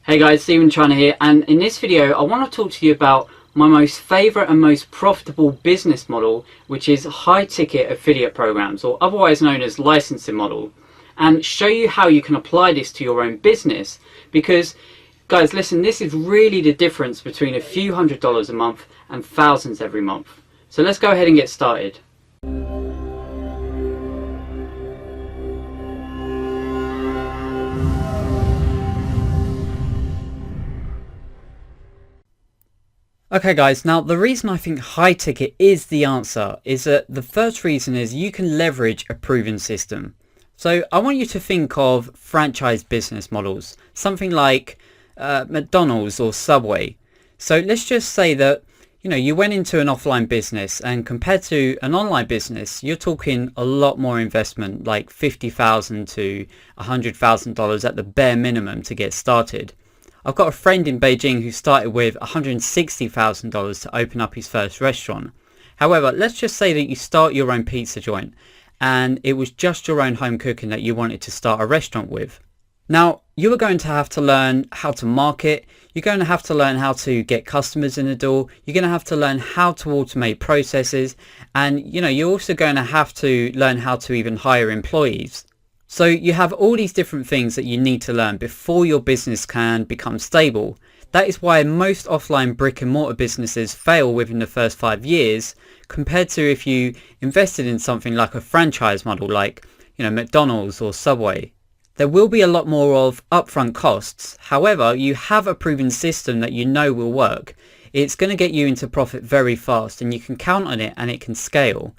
Hey guys, Stephen China here, and in this video I want to talk to you about my most favourite and most profitable business model, which is high ticket affiliate programs, or otherwise known as licensing model, and show you how you can apply this to your own business. Because guys, listen, this is really the difference between a few $100s a month and thousands every month. So let's go ahead and get started. Okay guys, now the reason I think high ticket is the answer is that the first reason is you can leverage a proven system. So I want you to think of franchise business models, something like McDonald's or Subway. So let's just say that you went into an offline business, and compared to an online business, you're talking a lot more investment, like $50,000 to $100,000 at the bare minimum to get started. I've got a friend in Beijing who started with $160,000 to open up his first restaurant. However, let's just say that you start your own pizza joint and it was just your own home cooking that you wanted to start a restaurant with. Now, you are going to have to learn how to market, you're going to have to learn how to get customers in the door, you're going to have to learn how to automate processes, and you're also going to have to learn how to even hire employees. So you have all these different things that you need to learn before your business can become stable. That is why most offline brick and mortar businesses fail within the first 5 years, compared to if you invested in something like a franchise model like McDonald's or Subway. There will be a lot more of upfront costs. However, you have a proven system that you know will work. It's going to get you into profit very fast, and you can count on it and it can scale.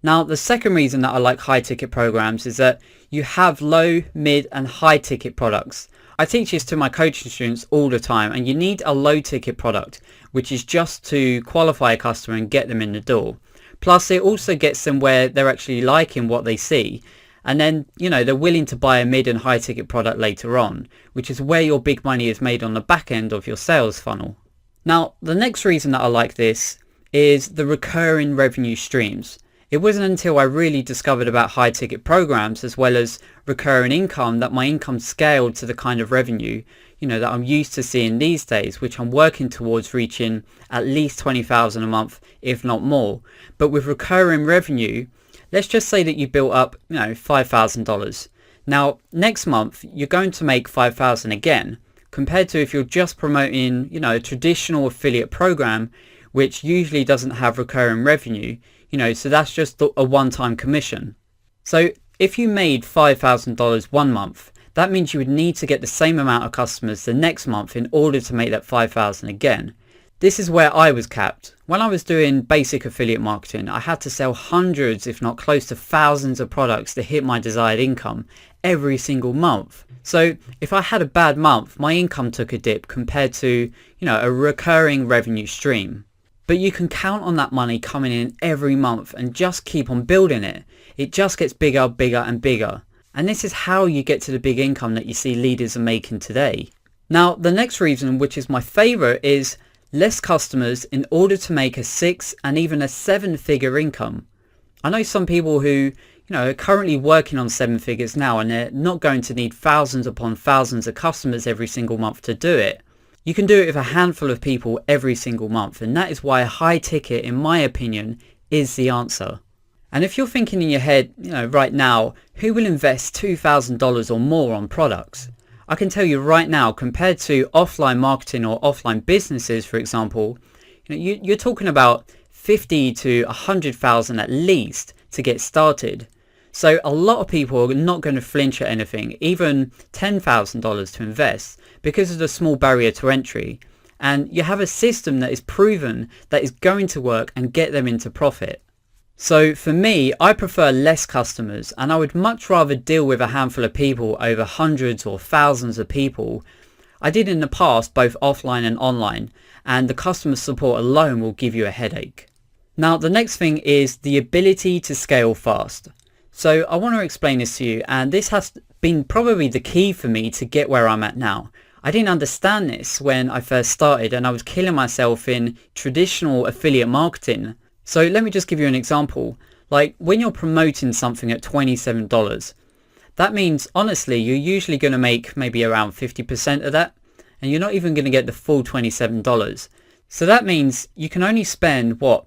Now, the second reason that I like high ticket programs is that you have low, mid and high ticket products. I teach this to my coaching students all the time, and you need a low ticket product, which is just to qualify a customer and get them in the door. Plus it also gets them where they're actually liking what they see. And then, they're willing to buy a mid and high ticket product later on, which is where your big money is made on the back end of your sales funnel. Now, the next reason that I like this is the recurring revenue streams. It wasn't until I really discovered about high ticket programs as well as recurring income that my income scaled to the kind of revenue, that I'm used to seeing these days, which I'm working towards reaching at least 20,000 a month, if not more. But with recurring revenue, let's just say that you built up, $5,000. Now, next month, you're going to make 5,000 again, compared to if you're just promoting, a traditional affiliate program, which usually doesn't have recurring revenue. So that's just a one-time commission. So if you made $5,000 one month, that means you would need to get the same amount of customers the next month in order to make that 5,000 again. This is where I was capped. When I was doing basic affiliate marketing, I had to sell hundreds, if not close to thousands of products to hit my desired income every single month. So if I had a bad month, my income took a dip compared to, a recurring revenue stream. But you can count on that money coming in every month and just keep on building it. It just gets bigger, bigger and bigger. And this is how you get to the big income that you see leaders are making today. Now, the next reason, which is my favorite, is less customers in order to make a 6 and even a 7-figure income. I know some people who, are currently working on 7 figures now, and they're not going to need thousands upon thousands of customers every single month to do it. You can do it with a handful of people every single month, and that is why high ticket, in my opinion, is the answer. And if you're thinking in your head, right now, who will invest $2,000 or more on products? I can tell you right now, compared to offline marketing or offline businesses, for example, you're talking about 50 to 100,000 at least to get started. So a lot of people are not going to flinch at anything, even $10,000 to invest, because of the small barrier to entry. And you have a system that is proven that is going to work and get them into profit. So for me, I prefer less customers, and I would much rather deal with a handful of people over hundreds or thousands of people. I did in the past, both offline and online, and the customer support alone will give you a headache. Now, the next thing is the ability to scale fast. So I want to explain this to you, and this has been probably the key for me to get where I'm at now. I didn't understand this when I first started, and I was killing myself in traditional affiliate marketing. So let me just give you an example. Like when you're promoting something at $27, that means honestly you're usually going to make maybe around 50% of that. and you're not even going to get the full $27. So that means you can only spend what,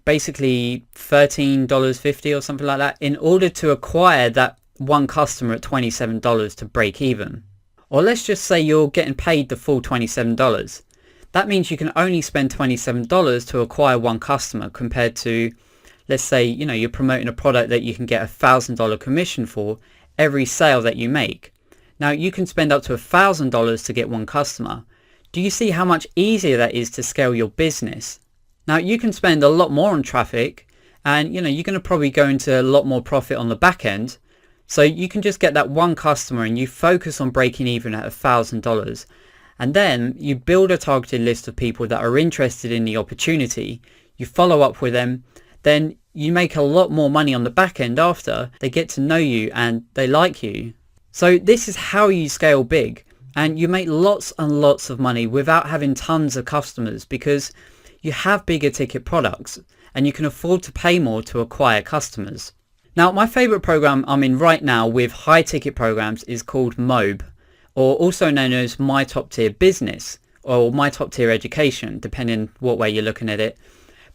basically $13.50 or something like that in order to acquire that one customer at $27 to break even. Or let's just say you're getting paid the full $27. That means you can only spend $27 to acquire one customer compared to, let's say, you're promoting a product that you can get $1,000 commission for every sale that you make. Now you can spend up to $1,000 to get one customer. Do you see how much easier that is to scale your business? Now you can spend a lot more on traffic, and you're going to probably go into a lot more profit on the back end. So you can just get that one customer and you focus on breaking even at $1,000. And then you build a targeted list of people that are interested in the opportunity. You follow up with them. Then you make a lot more money on the back end after they get to know you and they like you. So this is how you scale big, and you make lots and lots of money without having tons of customers because you have bigger ticket products and you can afford to pay more to acquire customers. Now, my favorite program I'm in right now with high ticket programs is called MOBE, or also known as My Top Tier Business or My Top Tier Education, depending what way you're looking at it.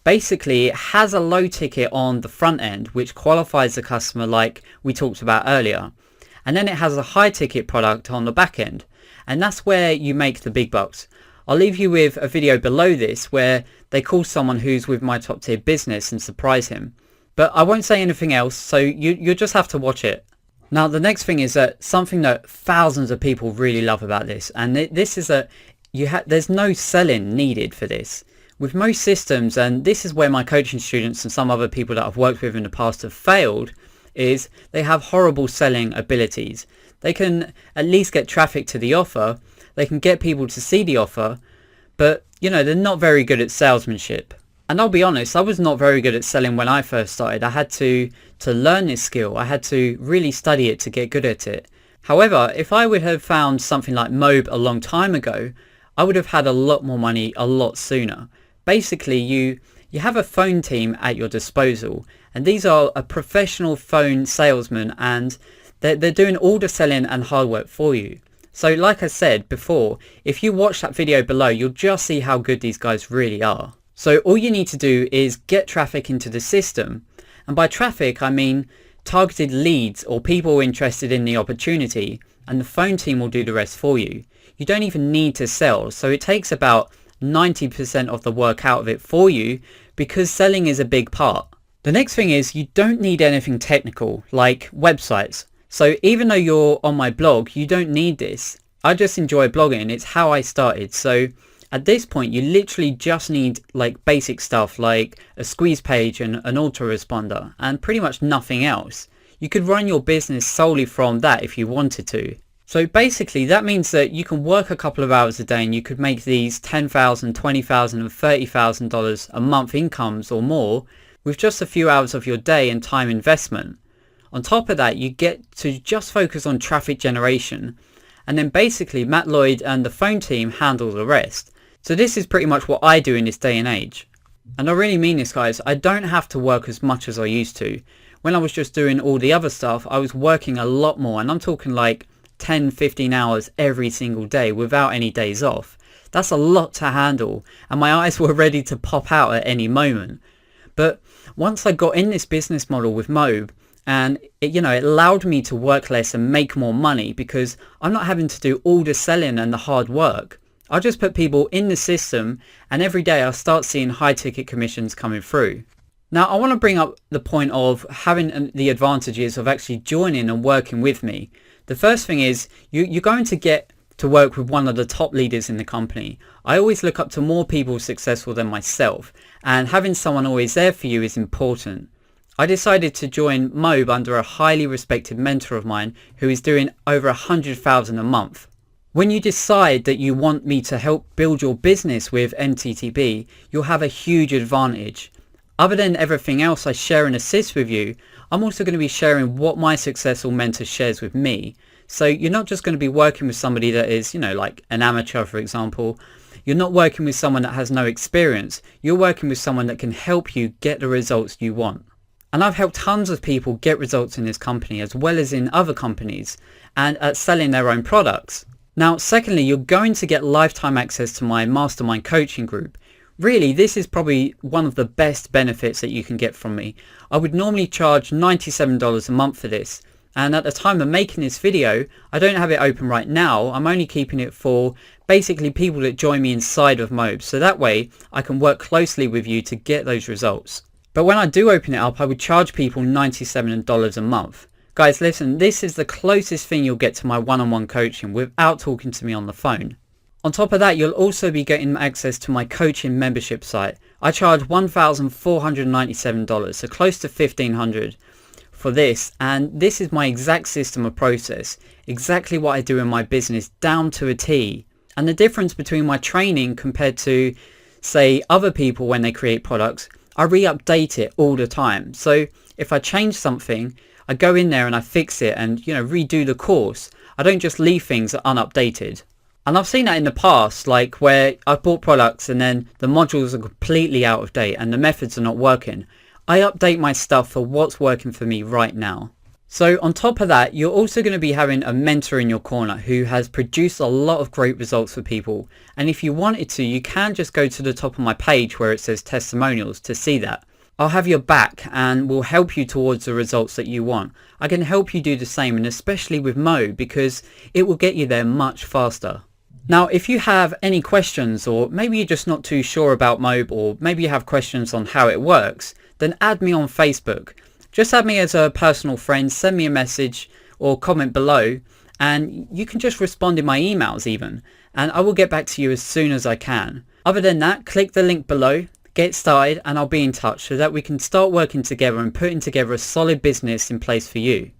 Basically, it has a low ticket on the front end, which qualifies the customer like we talked about earlier. And then it has a high ticket product on the back end. And that's where you make the big bucks. I'll leave you with a video below this where they call someone who's with My Top Tier Business and surprise him. But I won't say anything else, so you just have to watch it. Now, the next thing is that something that thousands of people really love about this, and this is that there's no selling needed for this. With most systems, and this is where my coaching students and some other people that I've worked with in the past have failed, is they have horrible selling abilities. They can at least get traffic to the offer, they can get people to see the offer, but they're not very good at salesmanship. And I'll be honest, I was not very good at selling when I first started. I had to learn this skill. I had to really study it to get good at it. However, if I would have found something like MOBE a long time ago, I would have had a lot more money a lot sooner. Basically, you have a phone team at your disposal, and these are a professional phone salesman, and they're doing all the selling and hard work for you. So like I said before, if you watch that video below, you'll just see how good these guys really are. So all you need to do is get traffic into the system. And by traffic, I mean targeted leads or people interested in the opportunity, and the phone team will do the rest for you. You don't even need to sell. So it takes about 90% of the work out of it for you because selling is a big part. The next thing is you don't need anything technical like websites. So even though you're on my blog, you don't need this. I just enjoy blogging. It's how I started. So at this point, you literally just need like basic stuff like a squeeze page and an autoresponder and pretty much nothing else. You could run your business solely from that if you wanted to. So basically that means that you can work a couple of hours a day and you could make these $10,000, $20,000 and $30,000 a month incomes or more with just a few hours of your day and time investment. On top of that, you get to just focus on traffic generation, and then basically Matt Lloyd and the phone team handle the rest. So this is pretty much what I do in this day and age. And I really mean this, guys. I don't have to work as much as I used to. When I was just doing all the other stuff, I was working a lot more, and I'm talking like 10, 15 hours every single day without any days off. That's a lot to handle, and my eyes were ready to pop out at any moment. But once I got in this business model with MOBE, and it allowed me to work less and make more money because I'm not having to do all the selling and the hard work. I just put people in the system, and every day I start seeing high ticket commissions coming through. Now I want to bring up the point of having the advantages of actually joining and working with me. The first thing is you're going to get to work with one of the top leaders in the company. I always look up to more people successful than myself, and having someone always there for you is important. I decided to join MOBE under a highly respected mentor of mine who is doing over $100,000 a month. When you decide that you want me to help build your business with MTTB, you'll have a huge advantage. Other than everything else I share and assist with you, I'm also going to be sharing what my successful mentor shares with me. So you're not just going to be working with somebody that is, like an amateur, for example. You're not working with someone that has no experience. You're working with someone that can help you get the results you want. And I've helped tons of people get results in this company as well as in other companies and at selling their own products. Now, secondly, you're going to get lifetime access to my mastermind coaching group. Really, this is probably one of the best benefits that you can get from me. I would normally charge $97 a month for this. And at the time of making this video, I don't have it open right now. I'm only keeping it for basically people that join me inside of Mobe. So that way I can work closely with you to get those results. But when I do open it up, I would charge people $97 a month. Guys, listen, this is the closest thing you'll get to my one-on-one coaching without talking to me on the phone. On top of that, you'll also be getting access to my coaching membership site. I charge $1,497, so close to $1,500 for this, and this is my exact system of process, exactly what I do in my business down to a T. And the difference between my training compared to, say, other people when they create products, I re-update it all the time. So if I change something, I go in there and I fix it and, redo the course. I don't just leave things unupdated. And I've seen that in the past, like where I've bought products and then the modules are completely out of date and the methods are not working. I update my stuff for what's working for me right now. So on top of that, you're also going to be having a mentor in your corner who has produced a lot of great results for people. And if you wanted to, you can just go to the top of my page where it says testimonials to see that. I'll have your back and will help you towards the results that you want. I can help you do the same, and especially with Mobe, because it will get you there much faster. Now, if you have any questions, or maybe you're just not too sure about Mobe, or maybe you have questions on how it works, then add me on Facebook. Just add me as a personal friend, send me a message or comment below, and you can just respond in my emails even, and I will get back to you as soon as I can. Other than that, click the link below, get started, and I'll be in touch so that we can start working together and putting together a solid business in place for you.